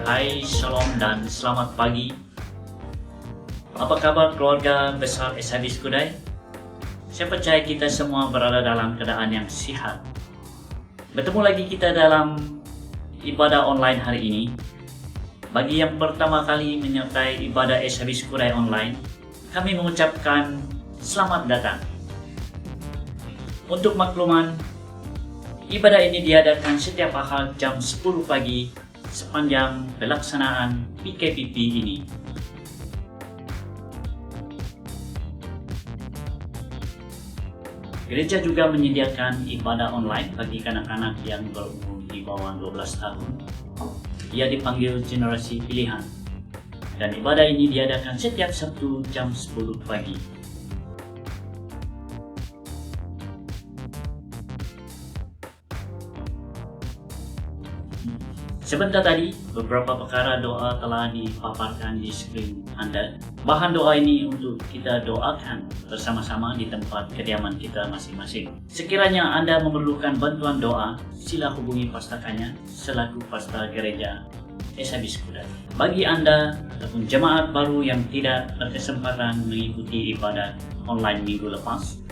Hai, shalom dan selamat pagi. Apa kabar keluarga besar SHB Skudai? Saya percaya kita semua berada dalam keadaan yang sihat. Bertemu lagi kita dalam ibadah online hari ini. Bagi yang pertama kali menyertai ibadah SHB Skudai online, kami mengucapkan selamat datang. Untuk makluman, ibadah ini diadakan setiap Ahad jam 10 pagi sepanjang pelaksanaan PKPP ini. Gereja juga menyediakan ibadah online bagi kanak-kanak yang berumur di bawah 12 tahun. Ia dipanggil generasi pilihan. Dan ibadah ini diadakan setiap Sabtu jam 10 pagi. Sebentar tadi, beberapa perkara doa telah dipaparkan di skrin Anda. Bahan doa ini untuk kita doakan bersama-sama di tempat kediaman kita masing-masing. Sekiranya Anda memerlukan bantuan doa, sila hubungi Pastor Kanya selaku Pastor Gereja SHB Skudai. Bagi Anda ataupun jemaat baru yang tidak berkesempatan mengikuti ibadah online minggu lepas,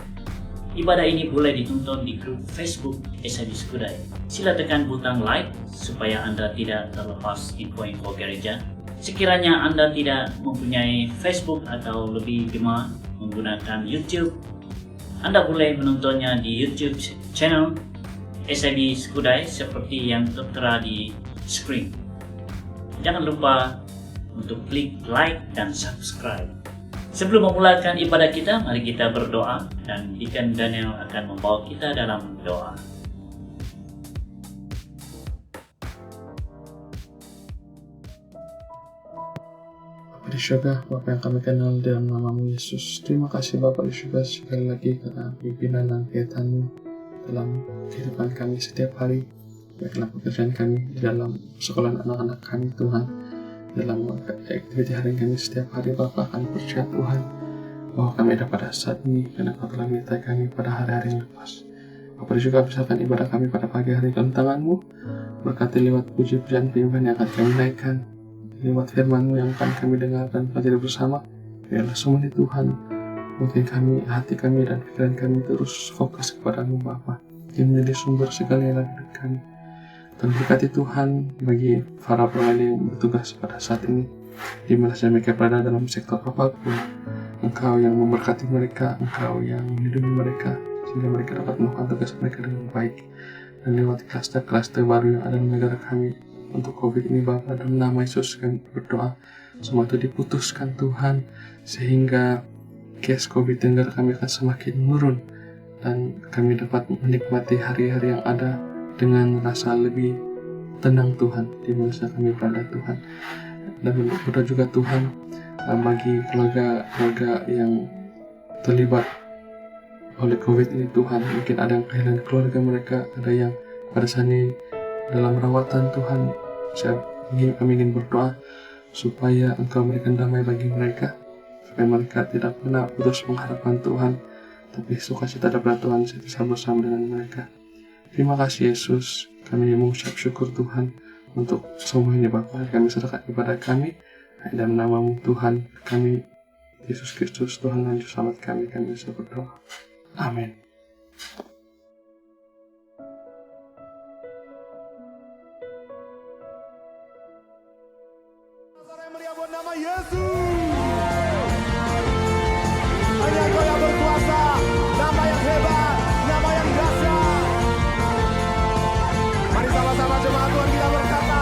ibadah ini boleh ditonton di grup Facebook SHB Skudai. Sila tekan butang like supaya Anda tidak terlepas info-info gereja. Sekiranya Anda tidak mempunyai Facebook atau lebih gemar menggunakan YouTube, Anda boleh menontonnya di YouTube channel SHB Skudai seperti yang tertera di screen. Jangan lupa untuk klik like dan subscribe. Sebelum memulakan ibadah kita, mari kita berdoa dan Deacon Daniel akan membawa kita dalam doa. Di syurga, Bapa yang kami kenal dalam nama-Mu Yesus. Terima kasih Bapa di syurga sekali lagi karena pimpinan dan kaitan-Mu dalam kehidupan kami setiap hari, baiklah pekerjaan kami di dalam sekolah anak-anak kami Tuhan, dalam aktiviti hari kami setiap hari Bapa. Kami percaya Tuhan bahwa kami ada pada saat ini karena Kau telah menyertai kami pada hari-hari yang lepas. Bapa juga misalkan ibadah kami pada pagi hari dalam tangan-Mu, berkati lewat puji-pujian firman yang akan kami naikkan, lewat firman-Mu yang akan kami dengarkan pelajari bersama. Biarlah semuanya Tuhan, mungkin kami, hati kami dan pikiran kami terus fokus kepada-Mu Bapa, yang menjadi sumber segala hidup kami. Dan berkati Tuhan bagi para pelayan yang bertugas pada saat ini, di mana mereka berada dalam sektor apapun. Engkau yang memberkati mereka, Engkau yang melindungi mereka, sehingga mereka dapat melakukan tugas mereka dengan baik. Dan lewat klaster-klaster baru yang ada di negara kami untuk COVID ini Bapa, dalam nama Yesus kami berdoa semua itu diputuskan Tuhan, sehingga case COVID di negara kami akan semakin menurun dan kami dapat menikmati hari-hari yang ada dengan rasa lebih tenang Tuhan di masa kami berada Tuhan. Dan berdoa juga Tuhan bagi keluarga yang terlibat oleh COVID ini Tuhan, mungkin ada yang kehilangan keluarga mereka, ada yang pada saat ini dalam rawatan Tuhan. Kami ingin berdoa supaya Engkau memberikan damai bagi mereka, supaya mereka tidak pernah putus mengharapkan Tuhan, tapi sukacita dapat Tuhan senantiasa bersama dengan mereka. Terima kasih Yesus, kami mengucap syukur Tuhan untuk semua ini Bapa. Kami serahkan ibadah kami dalam nama-Mu Tuhan kami, Yesus Kristus Tuhan dan Juru Selamat kami bisa berdoa. Amin. Nama Yesus, hanya Kau yang berkuasa, nama yang hebat, nama yang dahsyat. Mari sama-sama jemaat Tuhan kita berkata,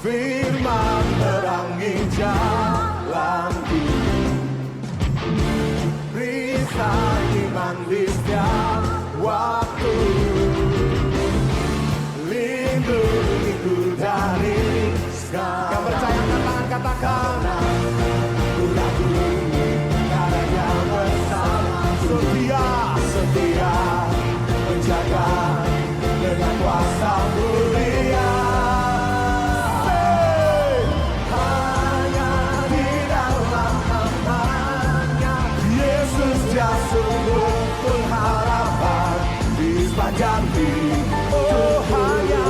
firman terangi jalanku, perisai iman di setiap waktu, lindungiku dari yang percaya katakan Tuhanku karena bersama, setia menjaga dengan kuasa mulia. Hanya di dalam nama-Nya Yesus dia sungguh pengharapan di sepanjang hidup. Oh hanya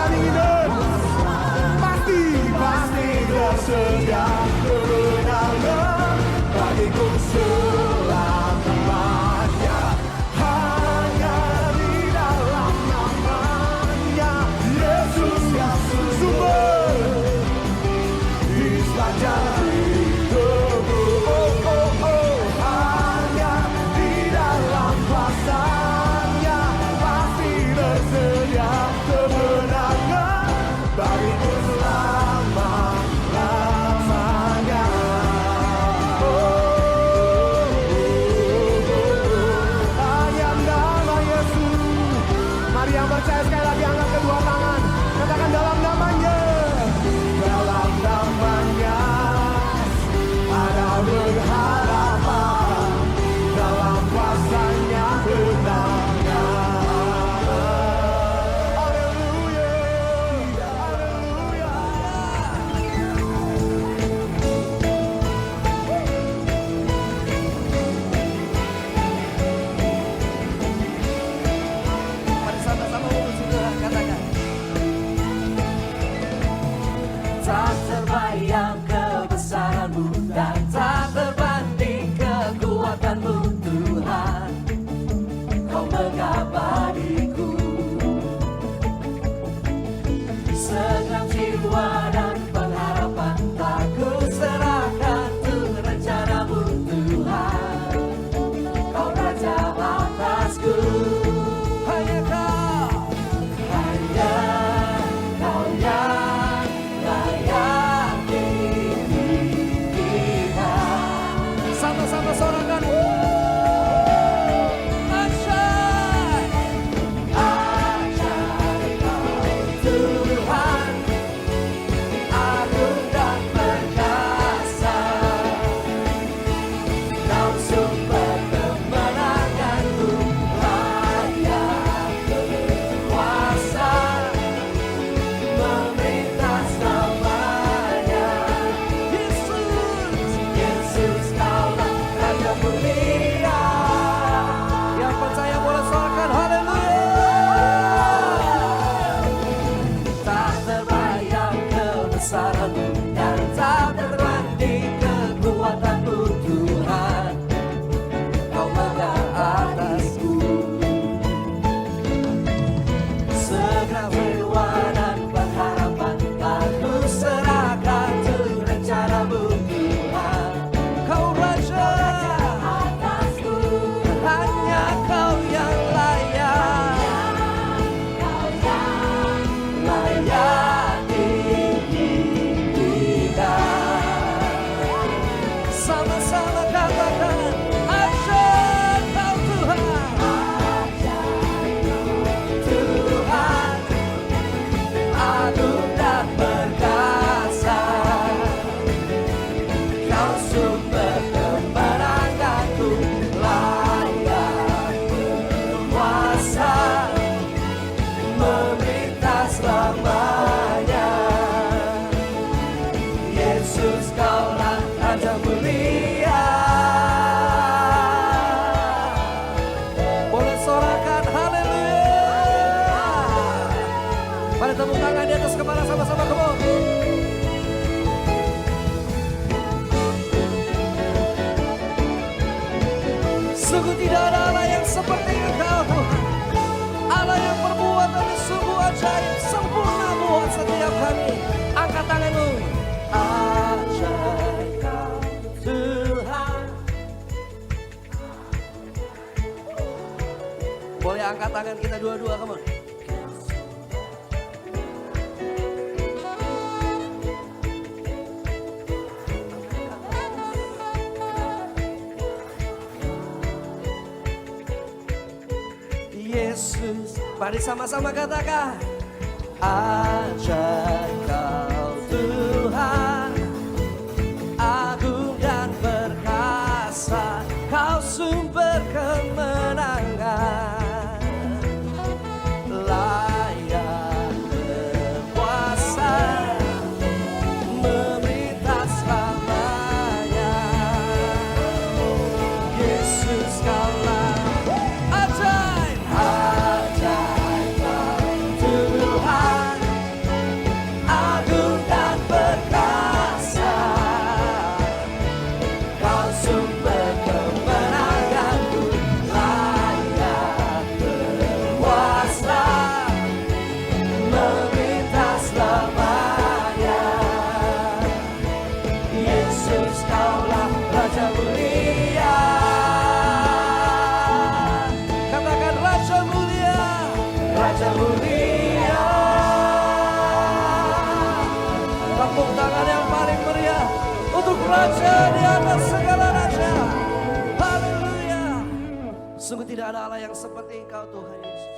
pertandingan. Pasti tersedia kemenangan bagiku selamanya. Hanya di dalam namanya Yesus yang sumber di sepanjang hidupku. Hanya di dalam kuasa-Nya pasti tersedia kemenangan bagiku selama-lamanya. Hanya nama Yesus. Mari yang percaya sekali lagi angkat kedua tangan, katakan dalam namanya. Dalam namanya ada berharapan, dalam kuasa-Nya kemenangan. Haleluya, haleluya. Mari sama-sama saudara katakan. Tak terbayang kebesaran-Mu dan tak terbanding kekuatan-Mu Tuhan. Kau mengabadiku segenap jiwa dan pengharapan, tak ku serahkan untuk rencana-Mu Tuhan. Kau Raja atasku, hanya Kau yang layak dipindah. Sama-sama sorakan. Ajaib, ajaib Kau Tuhan, agung dan perkasa. Kau sumber kemenanganku, layak berkuasa, memerintah selamanya. Yesus, Kaulah Raja mulia. Yang percaya boleh sorakan haleluya. Tak terbayang kebesaran-Mu dan tak tertanding kekuatan-Mu Tuhan. Kau megah atasku segenap jiwa dan pengharapan, tak ku serahkan untuk rencana-Mu Tuhan. Kau Raja Atasku, hanya Kau yang layak. layak dipindah. Sama-sama katakan ajaib Kau Tuhan. Tuhan, agung dan perkasa. Kau sumber kemenanganku, layak berkuasa, memerintah selamanya. Yesus, Kaulah Raja mulia. Boleh sorakan haleluya. Mari tepuk tangan di atas kepala sama-sama, come on. Sungguh tidak ada Allah yang seperti Engkau Tuhan. Allah yang perbuatannya sungguh ajaib, sempurna buat setiap kami. Angkat tanganmu. Ajaib Kau Tuhan. Boleh angkat tangan kita dua-dua, come on. Yesus, mari sama-sama katakan ajaib Kau Tuhan, agung dan perkasa. Kau sumber kemenangan, layak berkuasa, memerintah selamanya. Yesus, Kaulah ajaib. Ajaib Kau Tuhan, Raja mulia. Tepuk tangan yang paling meriah untuk Raja di atas segala raja. Haleluya. Sungguh tidak ada Allah yang seperti Engkau Tuhan Yesus.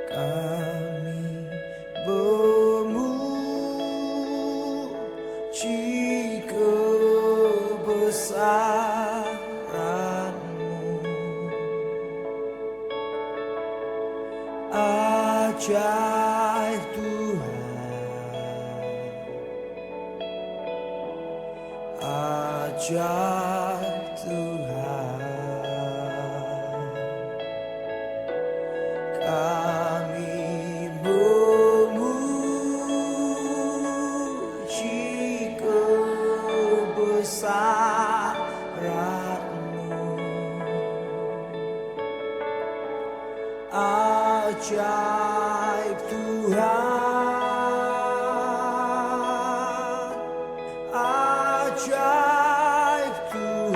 Kami memuji kebesaran-Mu, ajaib Tuhan, ajaib Tuhan. Kami memuji kebesaran-Mu, ajaib Tuhan, ajaib Tuhan.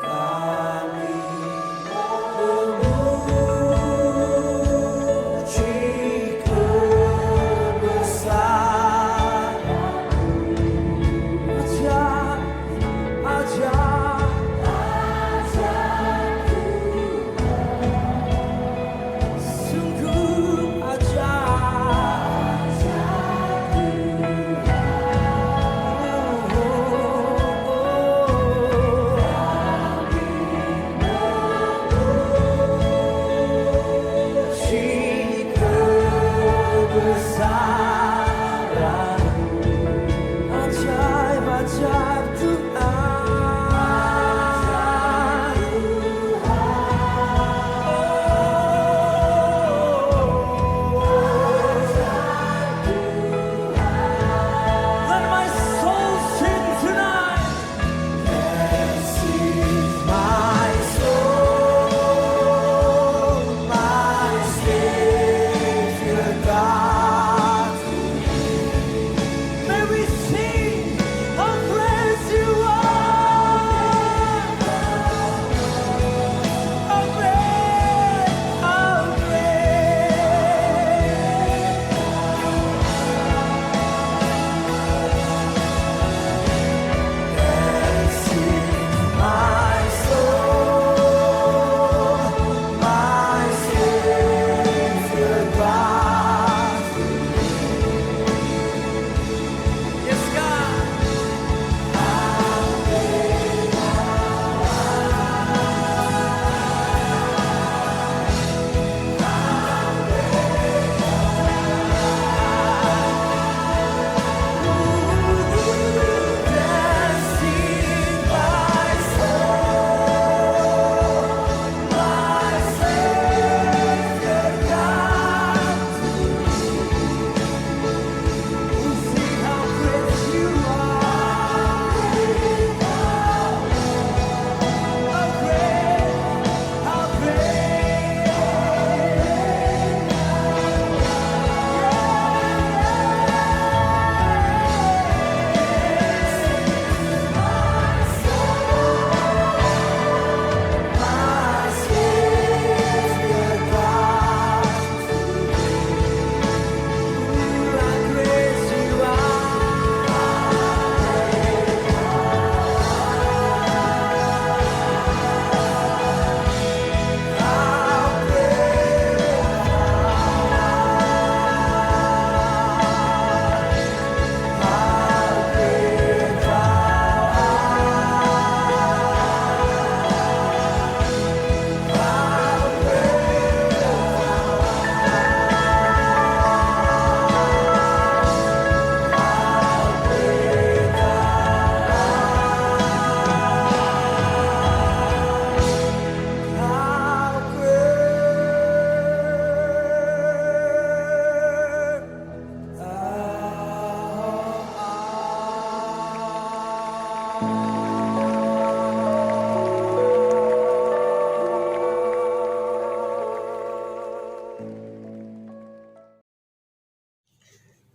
Kami memuji kebesaran-Mu, ajaib, sungguh ajaib.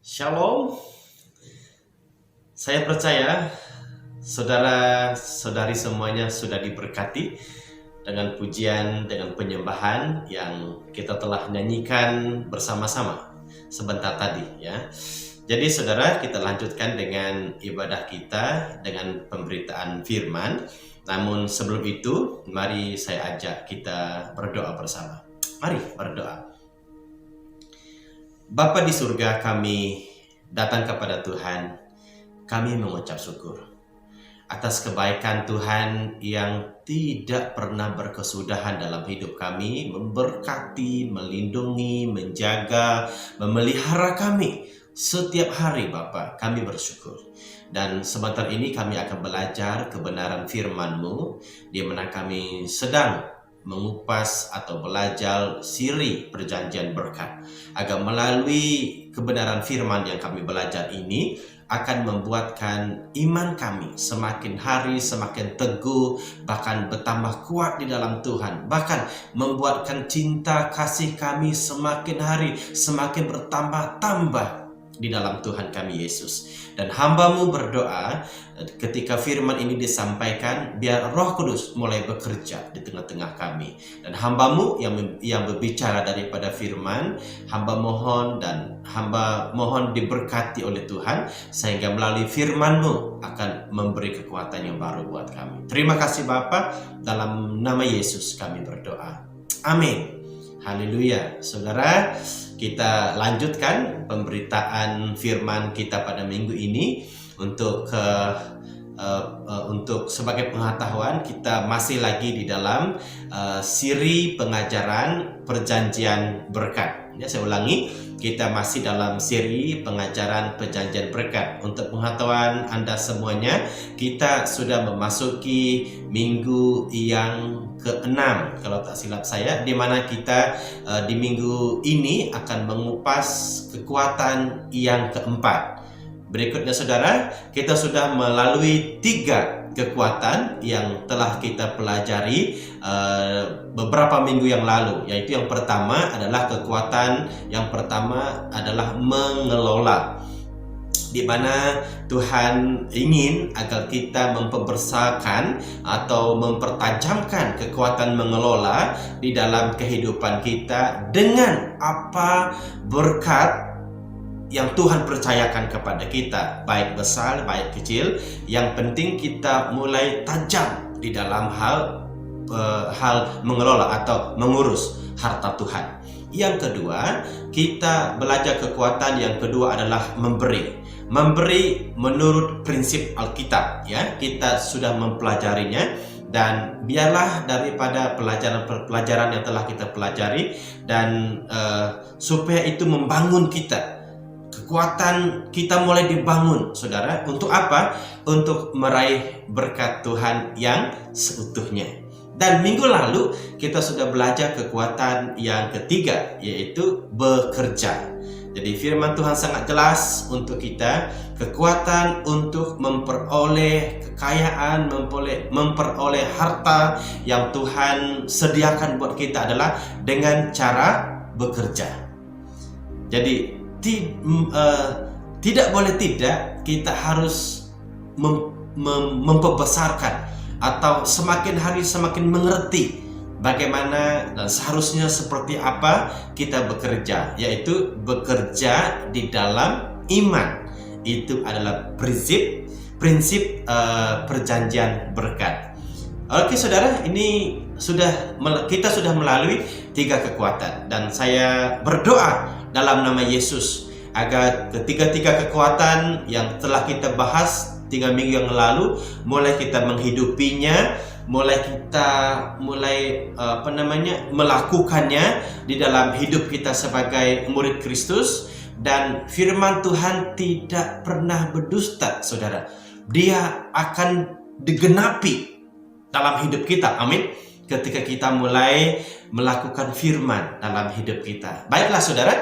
Shalom. Saya percaya saudara-saudari semuanya sudah diberkati dengan pujian, dengan penyembahan yang kita telah nyanyikan bersama-sama sebentar tadi ya. Jadi saudara, kita lanjutkan dengan ibadah kita dengan pemberitaan firman. Namun sebelum itu, mari saya ajak kita berdoa bersama. Mari berdoa. Bapa di surga, kami datang kepada Tuhan. Kami mengucap syukur atas kebaikan Tuhan yang tidak pernah berkesudahan dalam hidup kami, memberkati, melindungi, menjaga, memelihara kami setiap hari. Bapa, kami bersyukur. Dan sebentar ini kami akan belajar kebenaran firman-Mu, di mana kami sedang mengupas atau belajar siri perjanjian berkat, agar melalui kebenaran firman yang kami belajar ini akan membuatkan iman kami semakin hari semakin teguh, bahkan bertambah kuat di dalam Tuhan, bahkan membuatkan cinta kasih kami semakin hari semakin bertambah-tambah di dalam Tuhan kami Yesus. Dan hamba-Mu berdoa ketika firman ini disampaikan, biar Roh Kudus mulai bekerja di tengah-tengah kami. Dan hamba-Mu yang berbicara daripada firman, hamba mohon diberkati oleh Tuhan, sehingga melalui firman-Mu akan memberi kekuatan yang baru buat kami. Terima kasih Bapa, dalam nama Yesus kami berdoa. Amin. Haleluya. Saudara, kita lanjutkan pemberitaan firman kita pada minggu ini. Untuk sebagai pengetahuan, kita masih lagi di dalam siri pengajaran perjanjian berkat. Ya, saya ulangi, kita masih dalam siri pengajaran perjanjian berkat. Untuk pengetahuan Anda semuanya, kita sudah memasuki minggu yang ke-6 kalau tak silap saya, di mana kita di minggu ini akan mengupas kekuatan yang keempat. Berikutnya saudara, kita sudah melalui 3 kekuatan yang telah kita pelajari beberapa minggu yang lalu, yaitu yang pertama adalah mengelola, di mana Tuhan ingin agar kita memperbesarkan atau mempertajamkan kekuatan mengelola di dalam kehidupan kita dengan apa berkat yang Tuhan percayakan kepada kita, baik besar, baik kecil. Yang penting kita mulai tajam di dalam hal mengelola atau mengurus harta Tuhan. Yang kedua, kita belajar kekuatan yang kedua adalah memberi menurut prinsip Alkitab ya. Kita sudah mempelajarinya, dan biarlah daripada pelajaran yang telah kita pelajari dan supaya itu membangun kita. Kekuatan kita mulai dibangun, saudara. Untuk apa? Untuk meraih berkat Tuhan yang seutuhnya. Dan minggu lalu kita sudah belajar kekuatan yang ketiga, yaitu bekerja. Jadi firman Tuhan sangat jelas untuk kita, kekuatan untuk memperoleh kekayaan, memperoleh harta yang Tuhan sediakan buat kita adalah dengan cara bekerja. Jadi tidak boleh tidak, kita harus memperbesarkan atau semakin hari semakin mengerti bagaimana dan seharusnya seperti apa kita bekerja, yaitu bekerja di dalam iman. Itu adalah prinsip perjanjian berkat. Oke saudara, ini kita sudah melalui 3 kekuatan, dan saya berdoa dalam nama Yesus agar ketiga-tiga kekuatan yang telah kita bahas 3 minggu yang lalu mulai kita menghidupinya, melakukannya di dalam hidup kita sebagai murid Kristus. Dan firman Tuhan tidak pernah berdusta, saudara. Dia akan digenapi dalam hidup kita. Amin. Ketika kita mulai melakukan firman dalam hidup kita. Baiklah saudara,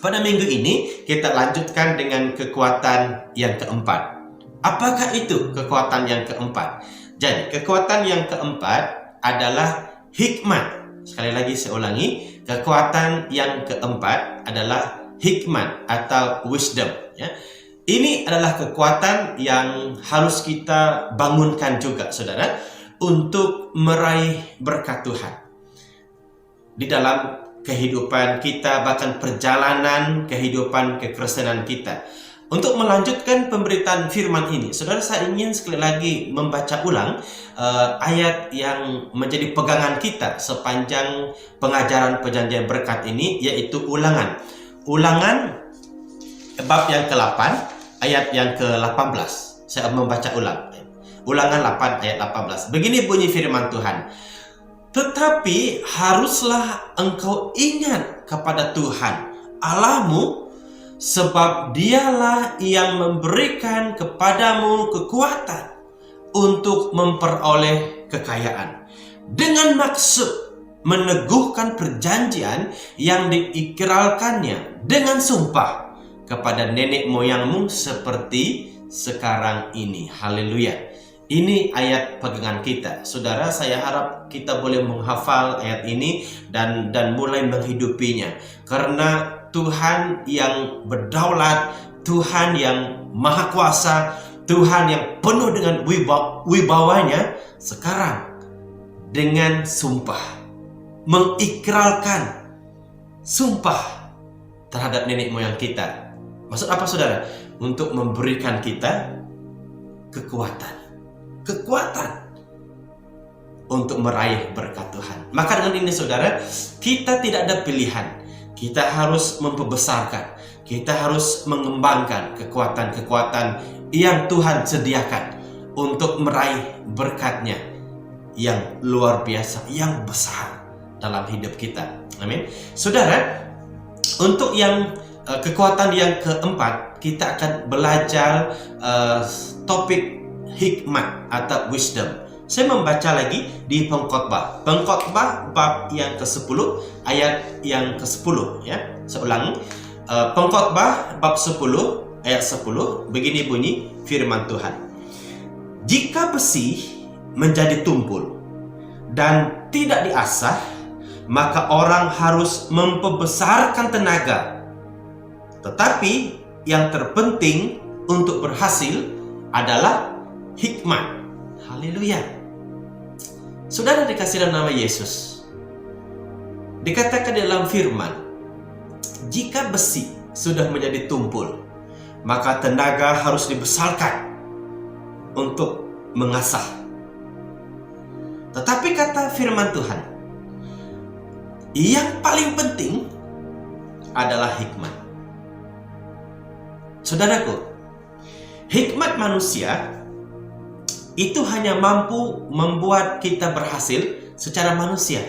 pada minggu ini kita lanjutkan dengan kekuatan yang keempat. Apakah itu kekuatan yang keempat? Jadi kekuatan yang keempat adalah hikmat. Sekali lagi saya ulangi, kekuatan yang keempat adalah hikmat atau wisdom, ya. Ini adalah kekuatan yang harus kita bangunkan juga, saudara, untuk meraih berkat Tuhan di dalam kehidupan kita, bahkan perjalanan kehidupan kekristenan kita. Untuk melanjutkan pemberitaan firman ini, saudara, saya ingin sekali lagi membaca ulang ayat yang menjadi pegangan kita sepanjang pengajaran perjanjian berkat ini, yaitu Ulangan bab yang ke-8 ayat yang ke-18. Saya membaca ulang. Ulangan 8 ayat 18. Begini bunyi firman Tuhan. Tetapi haruslah engkau ingat kepada Tuhan Allahmu, sebab dialah yang memberikan kepadamu kekuatan untuk memperoleh kekayaan, dengan maksud meneguhkan perjanjian yang diikrarkannya dengan sumpah kepada nenek moyangmu seperti sekarang ini. Haleluya. Ini ayat pegangan kita. Saudara, saya harap kita boleh menghafal ayat ini dan mulai menghidupinya. Karena Tuhan yang berdaulat, Tuhan yang maha kuasa, Tuhan yang penuh dengan wibawanya, sekarang dengan sumpah mengikrarkan sumpah terhadap nenek moyang kita. Maksud apa, saudara? Untuk memberikan kita kekuatan untuk meraih berkat Tuhan. Maka dengan ini, saudara, kita tidak ada pilihan. Kita harus memperbesarkan, kita harus mengembangkan kekuatan-kekuatan yang Tuhan sediakan untuk meraih berkat-Nya yang luar biasa, yang besar dalam hidup kita. Amin. Saudara, untuk yang kekuatan yang keempat, kita akan belajar topik hikmat atau wisdom. Saya membaca lagi di Pengkhotbah bab yang ke-10 ayat yang ke-10, ya. Saya ulangi. Pengkhotbah bab 10 ayat 10, begini bunyi firman Tuhan. Jika besi menjadi tumpul dan tidak diasah, maka orang harus memperbesarkan tenaga. Tetapi yang terpenting untuk berhasil adalah hikmat. Haleluya. Saudara dikasih dalam nama Yesus, dikatakan dalam firman, jika besi sudah menjadi tumpul, maka tenaga harus dibesarkan untuk mengasah. Tetapi kata firman Tuhan, yang paling penting adalah hikmat. Saudaraku, hikmat manusia itu hanya mampu membuat kita berhasil secara manusia.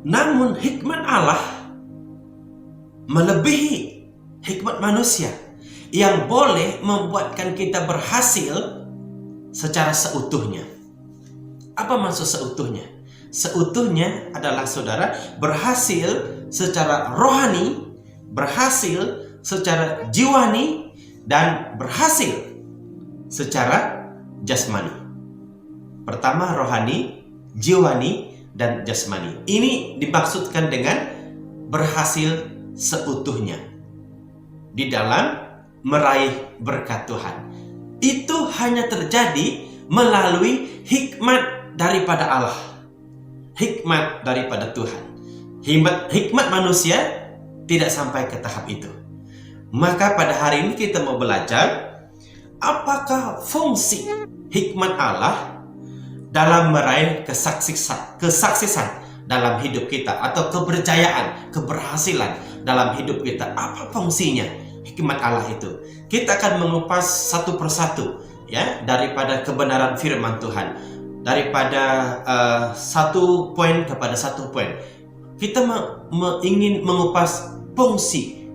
Namun hikmat Allah melebihi hikmat manusia yang boleh membuatkan kita berhasil secara seutuhnya. Apa maksud seutuhnya? Seutuhnya adalah, saudara, berhasil secara rohani, berhasil secara jiwani, dan berhasil secara jasmani. Pertama, rohani, jiwani, dan jasmani. Ini dimaksudkan dengan berhasil seutuhnya di dalam meraih berkat Tuhan. Itu hanya terjadi melalui hikmat daripada Allah, hikmat daripada Tuhan. Hikmat manusia tidak sampai ke tahap itu. Maka pada hari ini kita mau belajar apakah fungsi hikmat Allah dalam meraih kesaksisan dalam hidup kita, atau keberjayaan, keberhasilan dalam hidup kita. Apa fungsinya hikmat Allah itu? Kita akan mengupas satu persatu, ya, daripada kebenaran firman Tuhan, daripada satu poin kepada satu poin. Kita ingin mengupas fungsi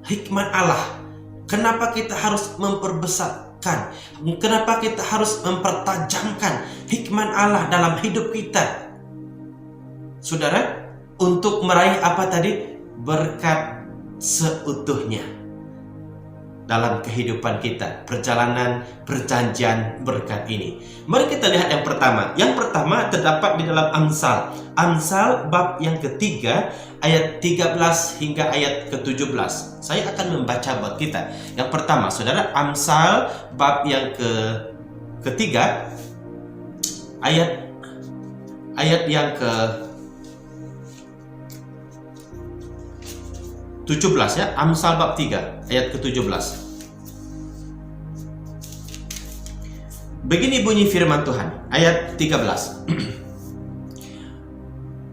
hikmat Allah. Kenapa kita harus memperbesarkan? Kenapa kita harus mempertajamkan hikmat Allah dalam hidup kita? Saudara, untuk meraih apa tadi? Berkat seutuhnya. dalam kehidupan kita, perjalanan perjanjian berkat ini. Mari kita lihat yang pertama. Yang pertama terdapat di dalam Amsal. Amsal bab yang ketiga ayat 13 hingga ayat ke-17. Saya akan membaca buat kita. Yang pertama, saudara, Amsal bab yang ketiga ayat yang ke-17 ya. Amsal bab 3 ayat ke-17. Begini bunyi firman Tuhan, ayat 13.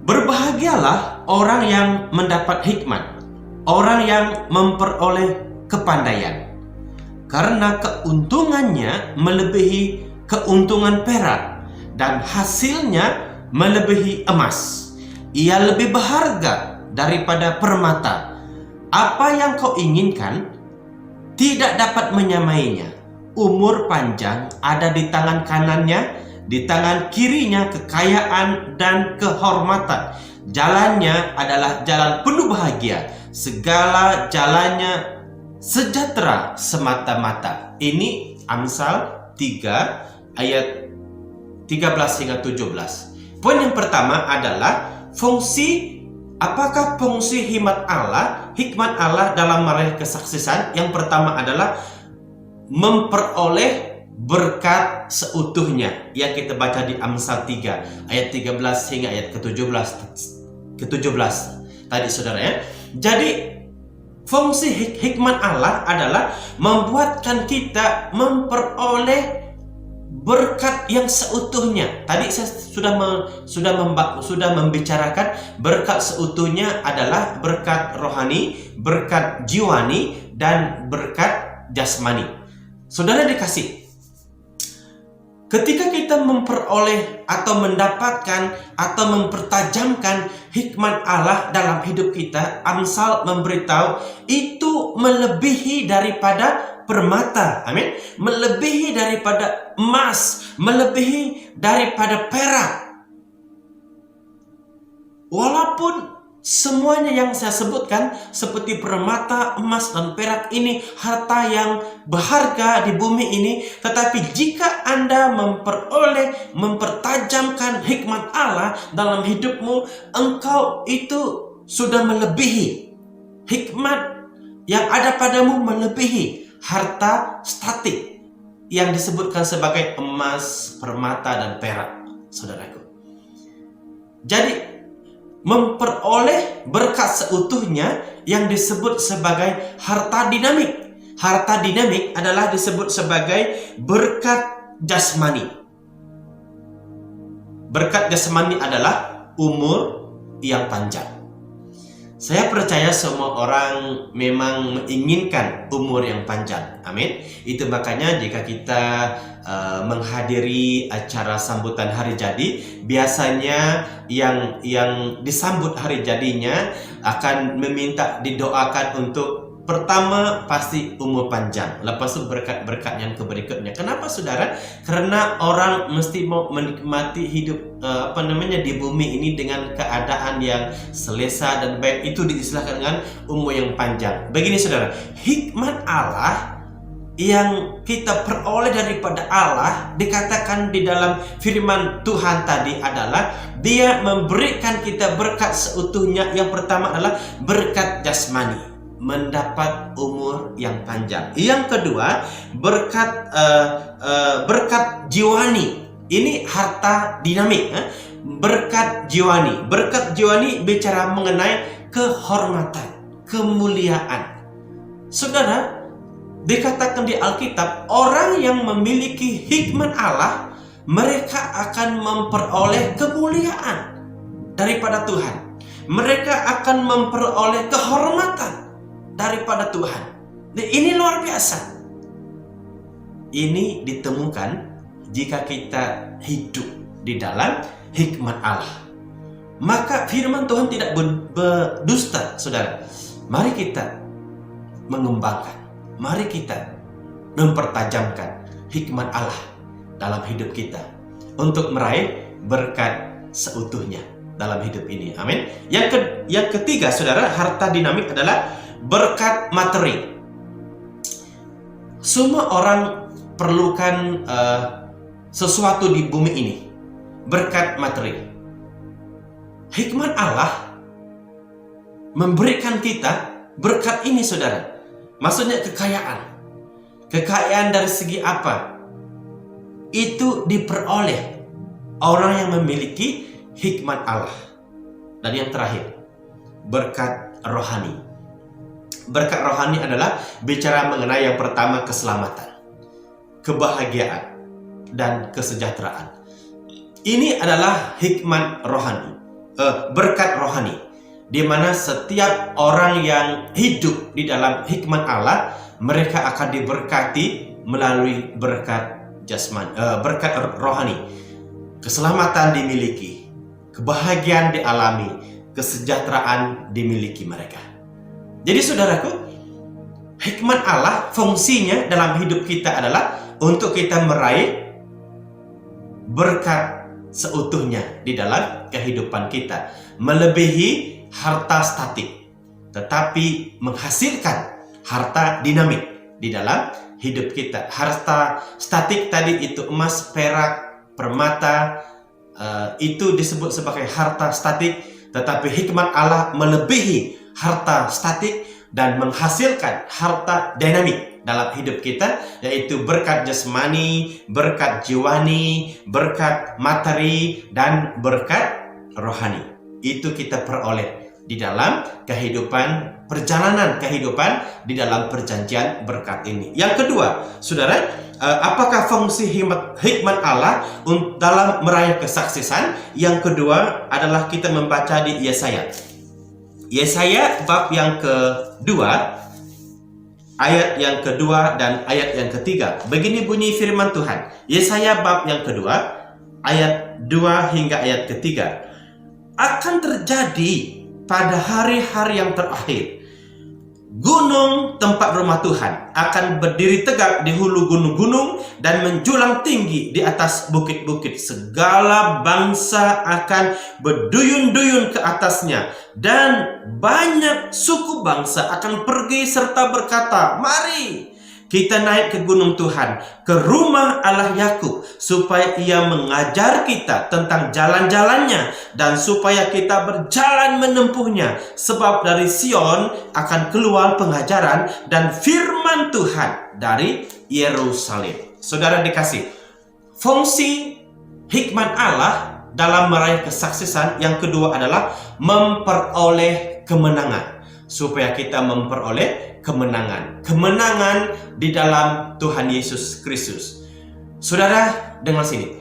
Berbahagialah orang yang mendapat hikmat, orang yang memperoleh kepandaian, karena keuntungannya melebihi keuntungan perak dan hasilnya melebihi emas. Ia lebih berharga daripada permata. Apa yang kau inginkan tidak dapat menyamainya. Umur panjang ada di tangan kanannya, di tangan kirinya kekayaan dan kehormatan. Jalannya adalah jalan penuh bahagia, segala jalannya sejahtera semata-mata. Ini Amsal 3 ayat 13 hingga 17. Poin yang pertama adalah apakah fungsi hikmat Allah dalam meraih kesuksesan? Yang pertama adalah memperoleh berkat seutuhnya yang kita baca di Amsal 3 ayat 13 hingga ayat ke-17 tadi, saudara ya. Jadi fungsi hikmat Allah adalah membuatkan kita memperoleh berkat yang seutuhnya. Tadi saya sudah membicarakan berkat seutuhnya adalah berkat rohani, berkat jiwani, dan berkat jasmani. Saudara dikasih, ketika kita memperoleh atau mendapatkan atau mempertajamkan hikmat Allah dalam hidup kita, Amsal memberitahu itu melebihi daripada permata, amin, melebihi daripada emas, melebihi daripada perak. Walaupun semuanya yang saya sebutkan seperti permata, emas, dan perak ini harta yang berharga di bumi ini, tetapi jika Anda mempertajamkan hikmat Allah dalam hidupmu, engkau itu sudah melebihi. Hikmat yang ada padamu melebihi harta statik yang disebutkan sebagai emas, permata, dan perak, saudaraku. Jadi memperoleh berkat seutuhnya yang disebut sebagai harta dinamik. Harta dinamik adalah disebut sebagai berkat jasmani. Berkat jasmani adalah umur yang panjang. Saya percaya semua orang memang menginginkan umur yang panjang. Amin. Itu makanya jika kita menghadiri acara sambutan hari jadi, biasanya yang disambut hari jadinya akan meminta didoakan untuk pertama pasti umur panjang, lepas itu berkat-berkat yang berikutnya. Kenapa, saudara? Karena orang mesti mau menikmati hidup di bumi ini dengan keadaan yang selesa dan baik. Itu diistilahkan dengan umur yang panjang. Begini, saudara, hikmat Allah yang kita peroleh daripada Allah dikatakan di dalam firman Tuhan tadi adalah Dia memberikan kita berkat seutuhnya. Yang pertama adalah berkat jasmani, mendapat umur yang panjang. Yang kedua, berkat jiwani. Ini harta dinamik. Berkat jiwani. Berkat jiwani bicara mengenai kehormatan, kemuliaan. Saudara, dikatakan di Alkitab, orang yang memiliki hikmat Allah, mereka akan memperoleh kemuliaan daripada Tuhan. Mereka akan memperoleh kehormatan daripada Tuhan. Dan ini luar biasa. Ini ditemukan jika kita hidup di dalam hikmat Allah. Maka firman Tuhan tidak berdusta, saudara. Mari kita mengembangkan, mari kita mempertajamkan hikmat Allah dalam hidup kita untuk meraih berkat seutuhnya dalam hidup ini. Amin. Yang ketiga, saudara, harta dinamik adalah berkat materi. Semua orang perlukan sesuatu di bumi ini, berkat materi. Hikmat Allah memberikan kita berkat ini, saudara. Maksudnya kekayaan. Kekayaan dari segi apa? Itu diperoleh orang yang memiliki hikmat Allah. Dan yang terakhir, berkat rohani. Berkat rohani adalah bicara mengenai yang pertama, keselamatan, kebahagiaan, dan kesejahteraan. Ini adalah hikmat rohani, berkat rohani, di mana setiap orang yang hidup di dalam hikmat Allah, mereka akan diberkati melalui berkat jasmani, berkat rohani. Keselamatan dimiliki, kebahagiaan dialami, kesejahteraan dimiliki mereka. Jadi saudaraku, hikmat Allah fungsinya dalam hidup kita adalah untuk kita meraih berkat seutuhnya di dalam kehidupan kita, melebihi harta statik, tetapi menghasilkan harta dinamik di dalam hidup kita. Harta statik tadi itu emas, perak, permata, itu disebut sebagai harta statik, tetapi hikmat Allah melebihi harta statik dan menghasilkan harta dinamik dalam hidup kita, yaitu berkat jasmani, berkat jiwani, berkat materi, dan berkat rohani. Itu kita peroleh di dalam kehidupan, perjalanan kehidupan di dalam perjanjian berkat ini. Yang kedua, saudara, apakah fungsi hikmat Allah dalam meraih kesaksisan? Yang kedua adalah kita membaca di Yesaya. Yesaya bab yang kedua, ayat yang kedua dan ayat yang ketiga. Begini bunyi firman Tuhan. Yesaya bab yang kedua, ayat 2 hingga ayat ketiga. Akan terjadi pada hari-hari yang terakhir, gunung tempat rumah Tuhan akan berdiri tegak di hulu gunung-gunung dan menjulang tinggi di atas bukit-bukit. Segala bangsa akan berduyun-duyun ke atasnya, dan banyak suku bangsa akan pergi serta berkata, "Mari kita naik ke gunung Tuhan, ke rumah Allah Yakub, supaya ia mengajar kita tentang jalan-jalannya, dan supaya kita berjalan menempuhnya. Sebab dari Sion akan keluar pengajaran dan firman Tuhan dari Yerusalem." Saudara dikasih, fungsi hikmat Allah dalam meraih kesaksisan yang kedua adalah memperoleh kemenangan. Supaya kita memperoleh kemenangan di dalam Tuhan Yesus Kristus. Saudara, dengar sini.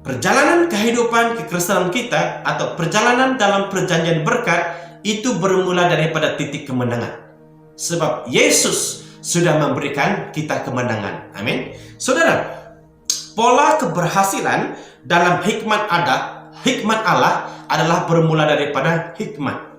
Perjalanan kehidupan kekristenan kita atau perjalanan dalam perjanjian berkat itu bermula daripada titik kemenangan. Sebab Yesus sudah memberikan kita kemenangan. Amin. Saudara, pola keberhasilan dalam hikmat Allah adalah bermula daripada hikmat.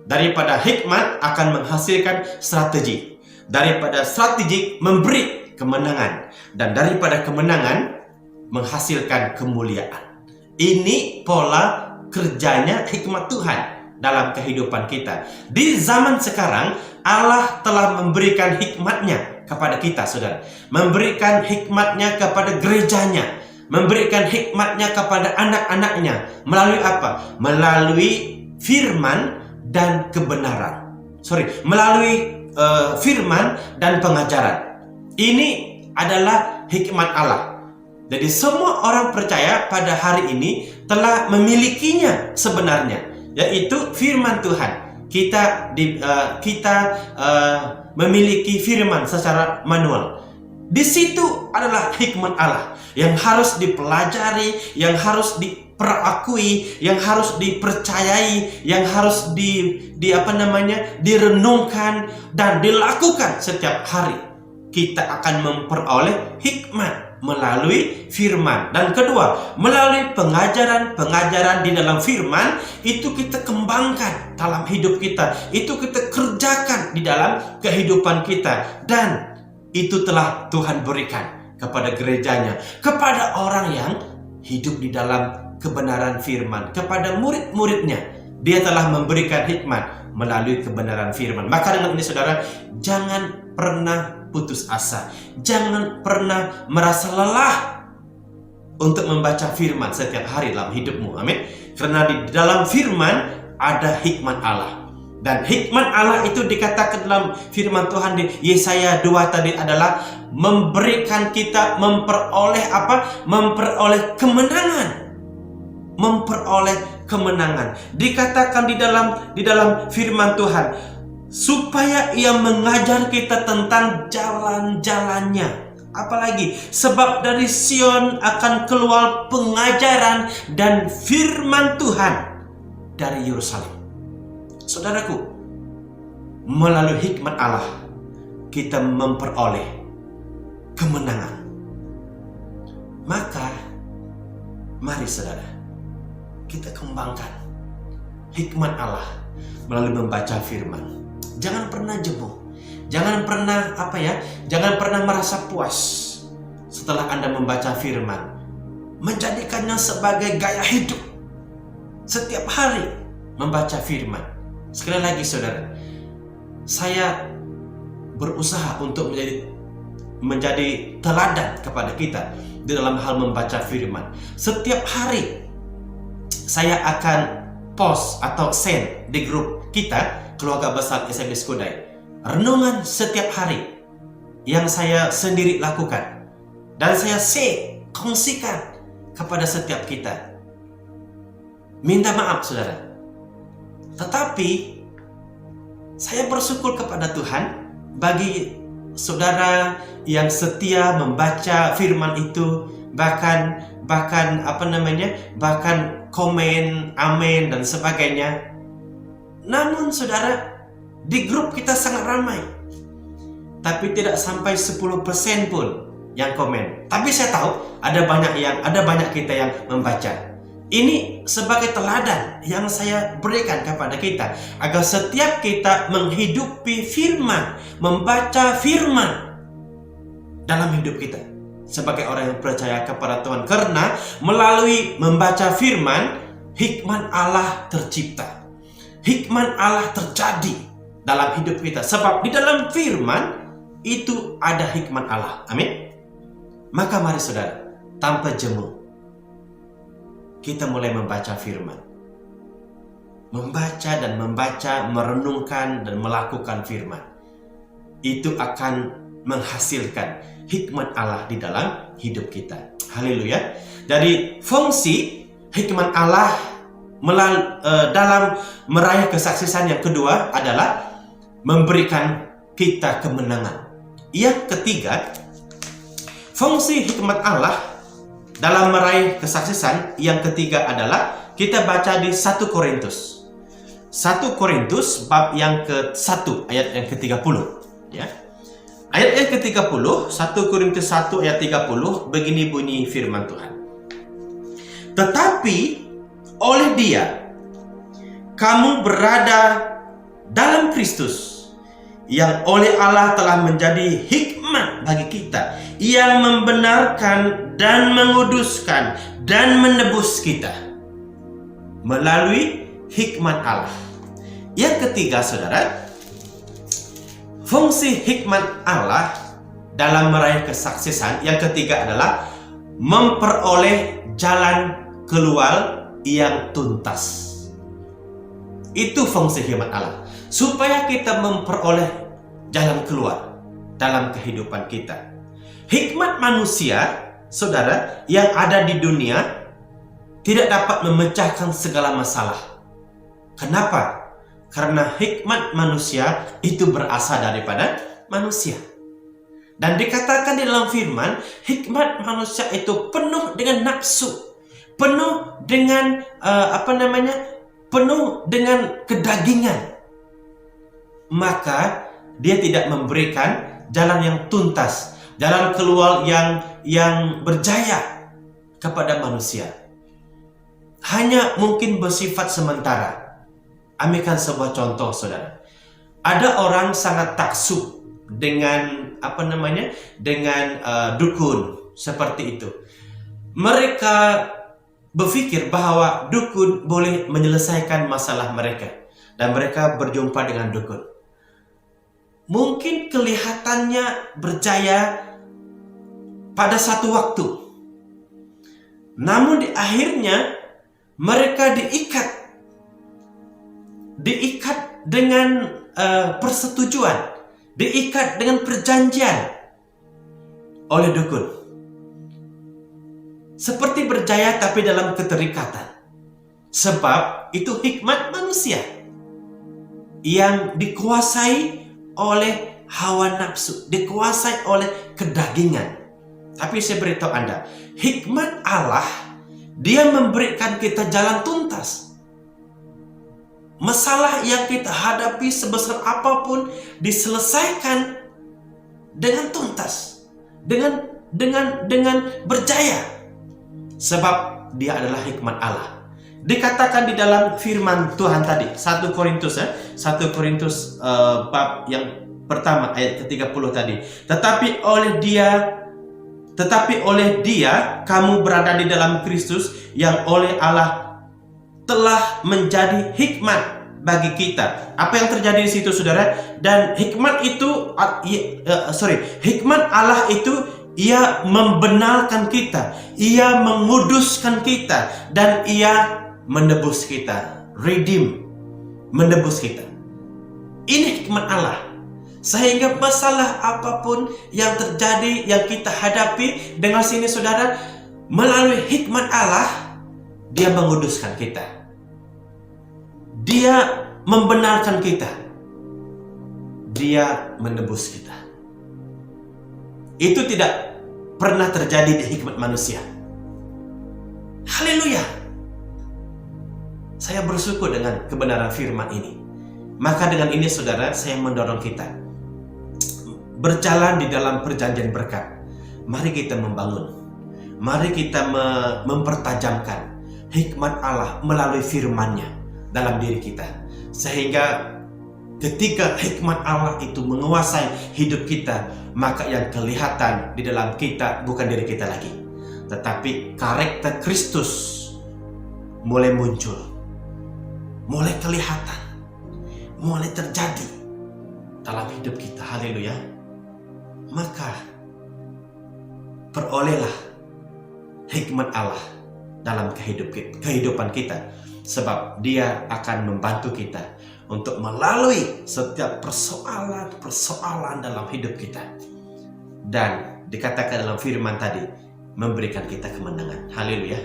Daripada hikmat akan menghasilkan strategi. Daripada strategi memberi kemenangan. Dan daripada kemenangan menghasilkan kemuliaan. Ini pola kerjanya hikmat Tuhan dalam kehidupan kita. Di zaman sekarang Allah telah memberikan hikmatnya kepada kita, saudara. Memberikan hikmatnya kepada gerejanya. Memberikan hikmatnya kepada anak-anaknya. Melalui apa? Melalui firman dan kebenaran. Melalui firman dan pengajaran. Ini adalah hikmat Allah. Jadi semua orang percaya pada hari ini telah memilikinya sebenarnya, yaitu firman Tuhan. Kita memiliki firman secara manual. Di situ adalah hikmat Allah yang harus dipelajari, yang harus diperakui, yang harus dipercayai, yang harus direnungkan dan dilakukan setiap hari. Kita akan memperoleh hikmat melalui firman. Dan kedua, melalui pengajaran di dalam firman, itu kita kembangkan dalam hidup kita, itu kita kerjakan di dalam kehidupan kita. Dan itu telah Tuhan berikan kepada gerejanya, kepada orang yang hidup di dalam kebenaran firman, kepada murid-muridnya. Dia telah memberikan hikmat melalui kebenaran firman. Maka dengan ini saudara, jangan pernah putus asa. Jangan pernah merasa lelah untuk membaca firman setiap hari dalam hidupmu. Amin. Karena di dalam firman ada hikmat Allah. Dan hikmat Allah itu dikatakan dalam firman Tuhan di Yesaya 2 tadi adalah memberikan kita memperoleh apa? Memperoleh kemenangan. Memperoleh kemenangan. Dikatakan di dalam firman Tuhan supaya Ia mengajar kita tentang jalan-jalannya. Apalagi sebab dari Sion akan keluar pengajaran dan firman Tuhan dari Yerusalem. Saudaraku, melalui hikmat Allah kita memperoleh kemenangan. Maka mari saudara, kita kembangkan hikmat Allah melalui membaca firman. Jangan pernah jemu. Jangan pernah jangan pernah merasa puas setelah Anda membaca firman. Menjadikannya sebagai gaya hidup. Setiap hari membaca firman. Sekali lagi saudara, saya berusaha untuk menjadi teladan kepada kita di dalam hal membaca firman. Setiap hari saya akan post atau send di grup kita, keluarga besar SMS Kudai, renungan setiap hari yang saya sendiri lakukan dan saya kongsikan kepada setiap kita. Minta maaf saudara, tetapi saya bersyukur kepada Tuhan bagi saudara yang setia membaca firman itu, bahkan komen, amin dan sebagainya. Namun saudara, di grup kita sangat ramai, tapi tidak sampai 10% pun yang komen. Tapi saya tahu ada banyak kita yang membaca. Ini sebagai teladan yang saya berikan kepada kita agar setiap kita menghidupi firman, membaca firman dalam hidup kita sebagai orang yang percaya kepada Tuhan. Karena melalui membaca firman, hikmat Allah tercipta. Hikmat Allah terjadi dalam hidup kita. Sebab di dalam firman itu ada hikmat Allah. Amin. Maka mari saudara, tanpa jemu kita mulai membaca firman. Membaca dan membaca, merenungkan dan melakukan firman. Itu akan menghasilkan hikmat Allah di dalam hidup kita. Haleluya. Jadi fungsi hikmat Allah dalam meraih kesaksian yang kedua adalah memberikan kita kemenangan. Yang ketiga, fungsi hikmat Allah dalam meraih kesaksian yang ketiga adalah kita baca di 1 Korintus. 1 Korintus bab yang ke-1 ayat yang ke-30 ya. Ayat yang ke-30, 1 Korintus 1 ayat 30, begini bunyi firman Tuhan. Tetapi oleh Dia kamu berada dalam Kristus, yang oleh Allah telah menjadi hikmat bagi kita, yang membenarkan dan menguduskan dan menebus kita melalui hikmat Allah. Yang ketiga saudara, fungsi hikmat Allah dalam meraih kesaksian yang ketiga adalah memperoleh jalan keluar yang tuntas. Itu fungsi hikmat Allah, supaya kita memperoleh jalan keluar dalam kehidupan kita. Hikmat manusia, saudara, yang ada di dunia tidak dapat memecahkan segala masalah. Kenapa? Karena hikmat manusia itu berasal daripada manusia. Dan dikatakan di dalam firman, hikmat manusia itu penuh dengan nafsu, penuh dengan penuh dengan kedagingan. Maka dia tidak memberikan jalan yang tuntas, jalan keluar yang berjaya kepada manusia. Hanya mungkin bersifat sementara. Ambilkan sebuah contoh, saudara. Ada orang sangat taksub dengan dukun seperti itu. Mereka berpikir bahwa dukun boleh menyelesaikan masalah mereka, dan mereka berjumpa dengan dukun. mungkin kelihatannya berjaya pada satu waktu. Namun di akhirnya mereka diikat dengan persetujuan, diikat dengan perjanjian oleh dukun. Seperti berjaya tapi dalam keterikatan. Sebab itu hikmat manusia yang dikuasai oleh hawa nafsu, dikuasai oleh kedagingan. Tapi saya beritahu Anda, hikmat Allah, Dia memberikan kita jalan tuntas. Masalah yang kita hadapi sebesar apapun diselesaikan dengan tuntas, dengan berjaya. Sebab Dia adalah hikmat Allah. Dikatakan di dalam firman Tuhan tadi, 1 Korintus bab yang pertama ayat ke-30 tadi. Tetapi oleh dia kamu berada di dalam Kristus, yang oleh Allah telah menjadi hikmat bagi kita. Apa yang terjadi di situ, saudara? Dan hikmat itu, hikmat Allah itu Ia membenarkan kita, Ia menguduskan kita, dan Ia menebus kita, redeem, menebus kita. Ini hikmat Allah. Sehingga masalah apapun yang terjadi, yang kita hadapi, dengan sini saudara, melalui hikmat Allah, Dia menguduskan kita, Dia membenarkan kita, Dia menebus kita. Itu tidak pernah terjadi di hikmat manusia. Haleluya. Saya bersyukur dengan kebenaran firman ini. Maka dengan ini saudara, saya mendorong kita berjalan di dalam perjanjian berkat. Mari kita membangun, mari kita mempertajamkan hikmat Allah melalui firman-Nya dalam diri kita. Sehingga ketika hikmat Allah itu menguasai hidup kita, maka yang kelihatan di dalam kita bukan diri kita lagi, tetapi karakter Kristus mulai muncul, mulai kelihatan, mulai terjadi dalam hidup kita. Haleluya. Maka perolehlah hikmat Allah dalam kehidupan kita, sebab Dia akan membantu kita untuk melalui setiap persoalan dalam hidup kita. Dan dikatakan dalam firman tadi, memberikan kita kemenangan. Haleluya.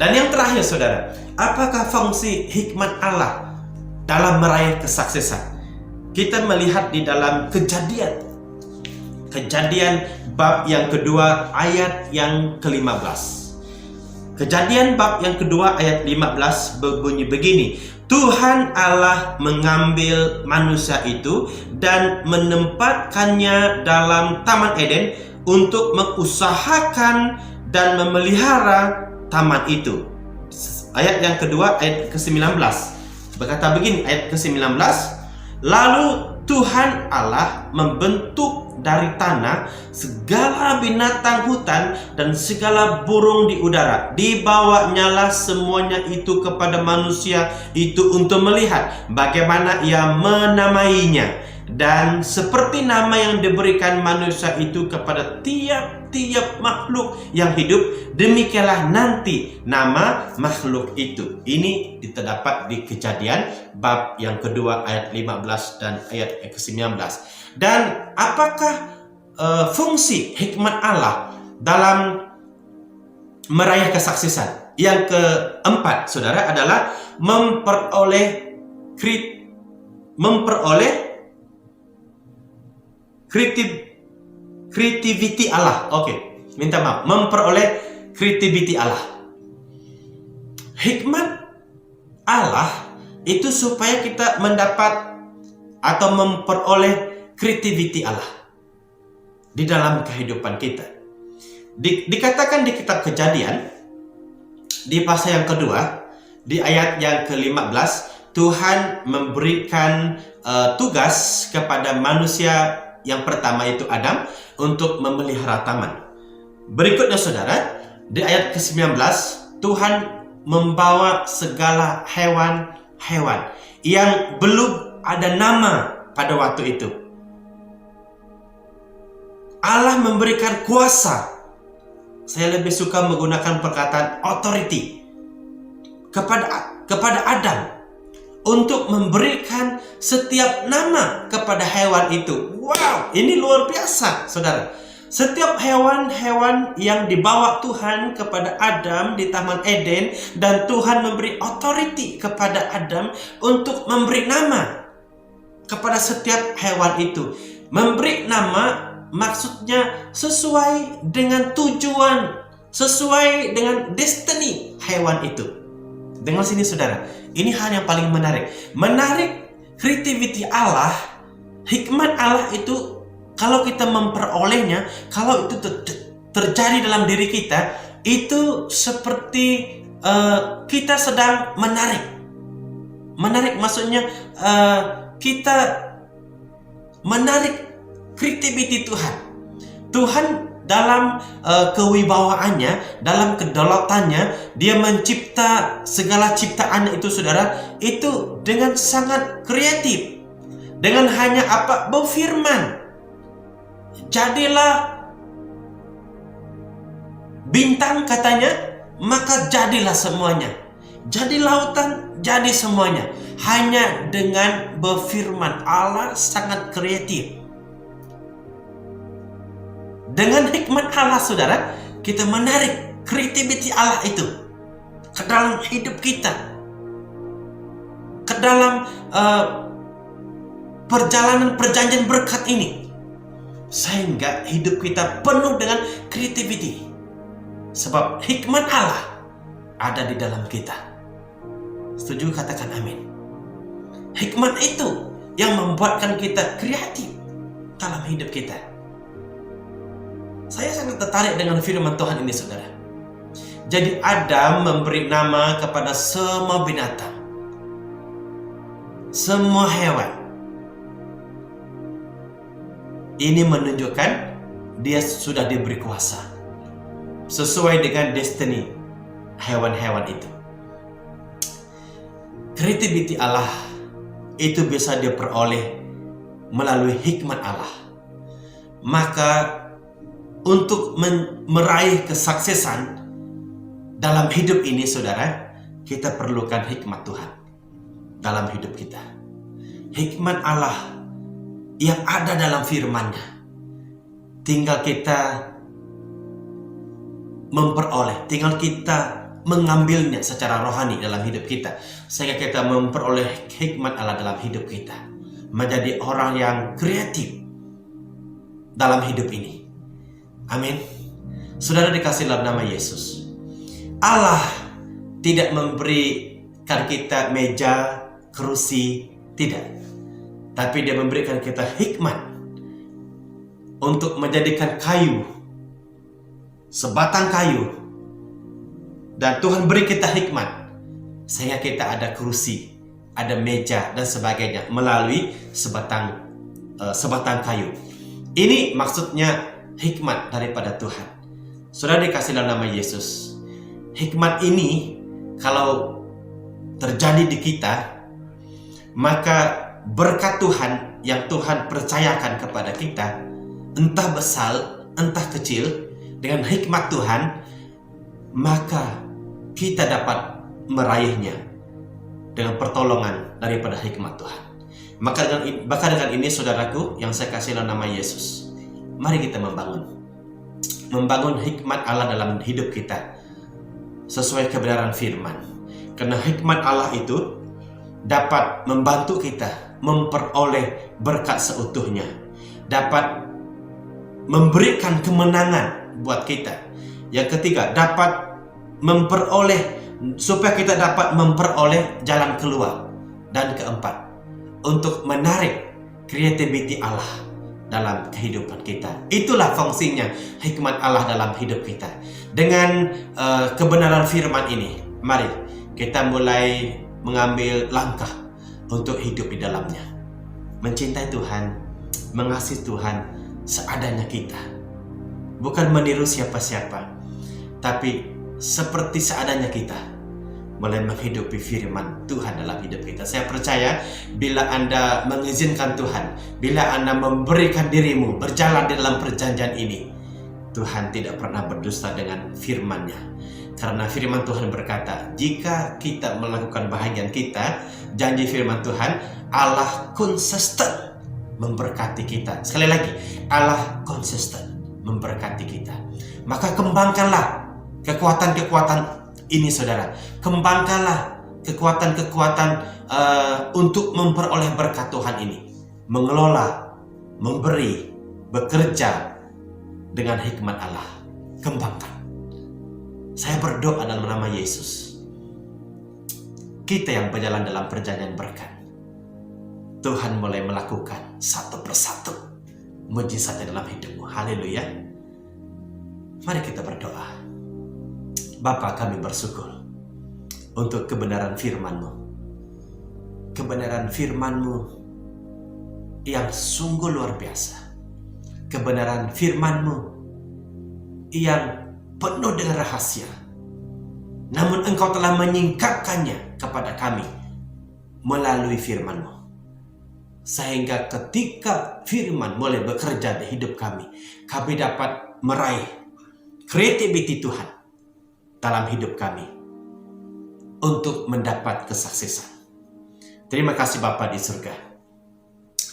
Dan yang terakhir saudara, apakah fungsi hikmat Allah dalam meraih kesuksesan? Kita melihat di dalam Kejadian bab yang kedua ayat yang ke-15. Kejadian bab yang kedua ayat 15 berbunyi begini. Tuhan Allah mengambil manusia itu dan menempatkannya dalam Taman Eden untuk mengusahakan dan memelihara taman itu. Ayat yang kedua ayat ke-19 berkata begini, ayat ke-19. Lalu Tuhan Allah membentuk dari tanah segala binatang hutan dan segala burung di udara. Dibawanyalah semuanya itu kepada manusia itu untuk melihat bagaimana ia menamainya. Dan seperti nama yang diberikan manusia itu kepada tiap-tiap makhluk yang hidup, demikianlah nanti nama makhluk itu. Ini terdapat di Kejadian bab yang kedua ayat 15 dan ayat ke-19. Dan apakah fungsi hikmat Allah dalam meraih kesuksesan? Yang keempat, saudara, adalah memperoleh creativity Allah. Memperoleh creativity Allah. Hikmat Allah itu supaya kita mendapat atau memperoleh creativity Allah di dalam kehidupan kita. Dikatakan di kitab Kejadian di pasal yang kedua, di ayat yang ke-15, Tuhan memberikan tugas kepada manusia yang pertama, itu Adam, untuk memelihara taman. Berikutnya saudara, di ayat ke-19, Tuhan membawa segala hewan-hewan yang belum ada nama pada waktu itu. Allah memberikan kuasa. Saya lebih suka menggunakan perkataan authority kepada Adam untuk memberikan setiap nama kepada hewan itu. Wow, ini luar biasa, saudara. Setiap hewan-hewan yang dibawa Tuhan kepada Adam di Taman Eden, dan Tuhan memberi authority kepada Adam untuk memberi nama kepada setiap hewan itu. Memberi nama maksudnya sesuai dengan tujuan, sesuai dengan destiny hewan itu. Dengar sini saudara, ini hal yang paling menarik. Menarik creativity Allah, hikmat Allah itu kalau kita memperolehnya, kalau itu terjadi dalam diri kita, itu seperti kita sedang menarik. Menarik maksudnya kita menarik creativity Tuhan. Tuhan dalam kewibawaannya, dalam kedaulatannya, Dia mencipta segala ciptaan itu saudara, itu dengan sangat kreatif. Dengan hanya apa? Berfirman. Jadilah bintang katanya, maka jadilah semuanya. Jadi lautan, jadi semuanya. Hanya dengan berfirman. Allah sangat kreatif. Dengan hikmat Allah saudara, kita menarik creativity Allah itu ke dalam hidup kita, ke dalam perjalanan perjanjian berkat ini, sehingga hidup kita penuh dengan creativity. Sebab hikmat Allah ada di dalam kita. Setuju? Katakan amin. Hikmat itu yang membuatkan kita kreatif dalam hidup kita. Saya sangat tertarik dengan firman Tuhan ini saudara. Jadi Adam memberi nama kepada semua binatang, semua hewan. Ini menunjukkan dia sudah diberi kuasa sesuai dengan destiny hewan-hewan itu. Creativity Allah itu bisa diperoleh melalui hikmat Allah. Maka untuk meraih kesuksesan dalam hidup ini saudara, kita perlukan hikmat Tuhan dalam hidup kita. Hikmat Allah yang ada dalam firman-Nya. Tinggal kita memperoleh, tinggal kita mengambilnya secara rohani dalam hidup kita, sehingga kita memperoleh hikmat Allah dalam hidup kita, menjadi orang yang kreatif dalam hidup ini. Amin. Saudara dikasih dalam nama Yesus. Allah tidak memberikan kita meja, kerusi, tidak. Tapi Dia memberikan kita hikmat untuk menjadikan kayu, sebatang kayu. Dan Tuhan beri kita hikmat sehingga kita ada kerusi, ada meja dan sebagainya melalui sebatang kayu. Ini maksudnya hikmat daripada Tuhan. Sudah dikasih dalam nama Yesus. Hikmat ini kalau terjadi di kita, maka berkat Tuhan yang Tuhan percayakan kepada kita, entah besar, entah kecil, dengan hikmat Tuhan, maka kita dapat meraihnya dengan pertolongan daripada hikmat Tuhan. Maka dengan ini saudaraku yang saya kasih dalam nama Yesus, mari kita membangun hikmat Allah dalam hidup kita sesuai kebenaran firman. Karena hikmat Allah itu dapat membantu kita memperoleh berkat seutuhnya, dapat memberikan kemenangan buat kita. Yang ketiga, dapat supaya kita dapat memperoleh jalan keluar. Dan keempat, untuk menarik creativity Allah dalam kehidupan kita. Itulah fungsinya hikmat Allah dalam hidup kita. Dengan kebenaran firman ini, mari kita mulai mengambil langkah untuk hidup di dalamnya. Mencintai Tuhan, mengasihi Tuhan seadanya kita. Bukan meniru siapa-siapa, tapi seperti seadanya kita. mulai menghidupi firman Tuhan dalam hidup kita. Saya percaya bila Anda mengizinkan Tuhan, bila Anda memberikan dirimu berjalan di dalam perjanjian ini, Tuhan tidak pernah berdusta dengan firman-Nya. Karena firman Tuhan berkata, jika kita melakukan bahagian kita, janji firman Tuhan, Allah konsisten memberkati kita. Sekali lagi, Allah konsisten memberkati kita. Maka kembangkanlah kekuatan-kekuatan ini, saudara. Kembangkanlah kekuatan-kekuatan untuk memperoleh berkat Tuhan ini. Mengelola, memberi, bekerja dengan hikmat Allah. Kembangkan. Saya berdoa dalam nama Yesus. Kita yang berjalan dalam perjanjian berkat, Tuhan mulai melakukan satu persatu mujizatnya dalam hidupmu. Haleluya. Mari kita berdoa. Bapa, kami bersyukur untuk kebenaran firman-Mu. Kebenaran firman-Mu yang sungguh luar biasa. Kebenaran firman-Mu yang penuh dengan rahasia. Namun Engkau telah menyingkapkannya kepada kami melalui firman-Mu. Sehingga ketika firman mulai bekerja di hidup kami dapat meraih kreativiti Tuhan dalam hidup kami untuk mendapat kesuksesan. Terima kasih Bapa di surga.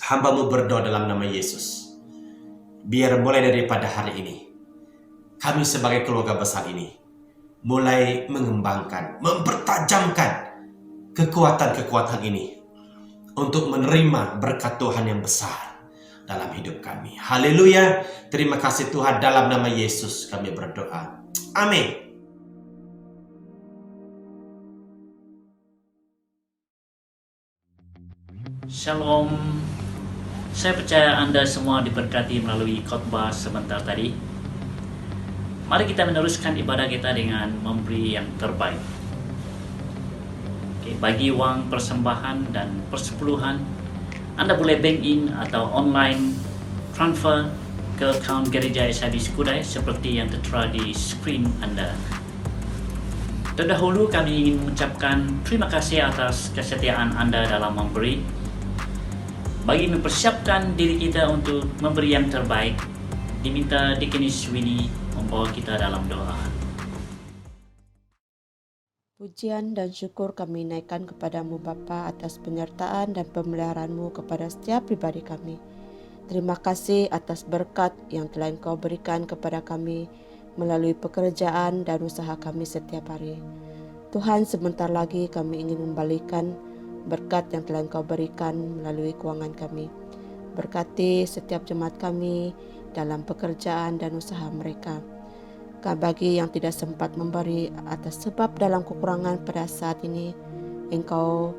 Hamba-Mu berdoa dalam nama Yesus. Biar mulai daripada hari ini, kami sebagai keluarga besar ini mulai mengembangkan, mempertajamkan kekuatan-kekuatan ini untuk menerima berkat Tuhan yang besar dalam hidup kami. Haleluya. Terima kasih Tuhan, dalam nama Yesus kami berdoa. Amin. Shalom. Saya percaya Anda semua diberkati melalui khotbah sebentar tadi. Mari kita meneruskan ibadah kita dengan memberi yang terbaik. Bagi uang persembahan dan persepuluhan, Anda boleh bank in atau online transfer ke akaun Gereja SIB Skudai seperti yang tertera di skrin Anda. Terdahulu kami ingin mengucapkan terima kasih atas kesetiaan Anda dalam memberi. Bagi mempersiapkan diri kita untuk memberi yang terbaik, diminta Deaconess Winnie membawa kita dalam doa. Pujian dan syukur kami naikkan kepadamu Bapa atas penyertaan dan pemeliharaan-Mu kepada setiap pribadi kami. Terima kasih atas berkat yang telah Engkau berikan kepada kami melalui pekerjaan dan usaha kami setiap hari. Tuhan, sebentar lagi kami ingin membalikan berkat yang telah Engkau berikan melalui keuangan kami. Berkati setiap jemaat kami dalam pekerjaan dan usaha mereka. Bagi yang tidak sempat memberi atas sebab dalam kekurangan pada saat ini, Engkau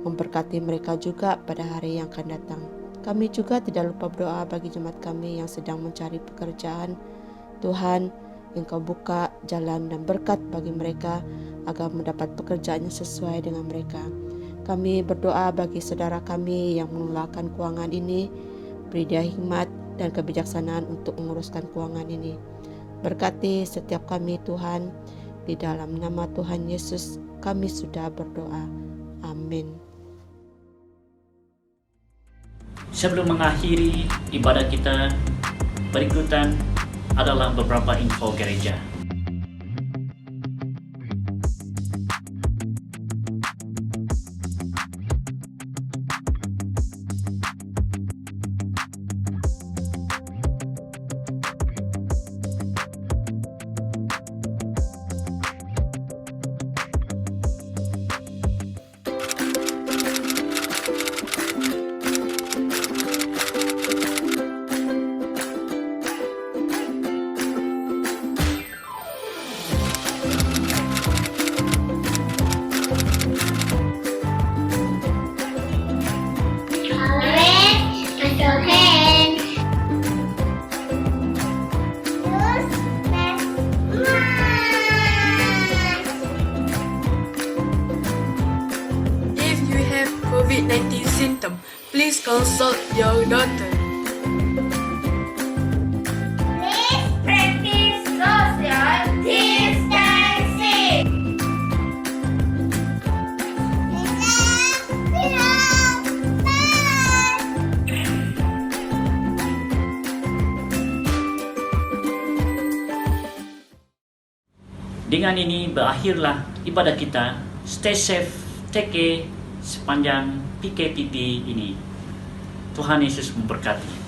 memberkati mereka juga pada hari yang akan datang. Kami juga tidak lupa berdoa bagi jemaat kami yang sedang mencari pekerjaan. Tuhan, Engkau buka jalan dan berkat bagi mereka agar mendapat pekerjaan yang sesuai dengan mereka. Kami berdoa bagi saudara kami yang mengelolakan keuangan ini, beri dia hikmat dan kebijaksanaan untuk menguruskan keuangan ini. Berkati setiap kami Tuhan, di dalam nama Tuhan Yesus kami sudah berdoa. Amin. Sebelum mengakhiri ibadah kita, berikutan adalah beberapa info gereja. COVID-19 symptom, please consult your doctor. Please practice social distancing. Dengan ini berakhirlah ibadah kita. Stay safe, take care sepanjang PKPT ini. Tuhan Yesus memberkati.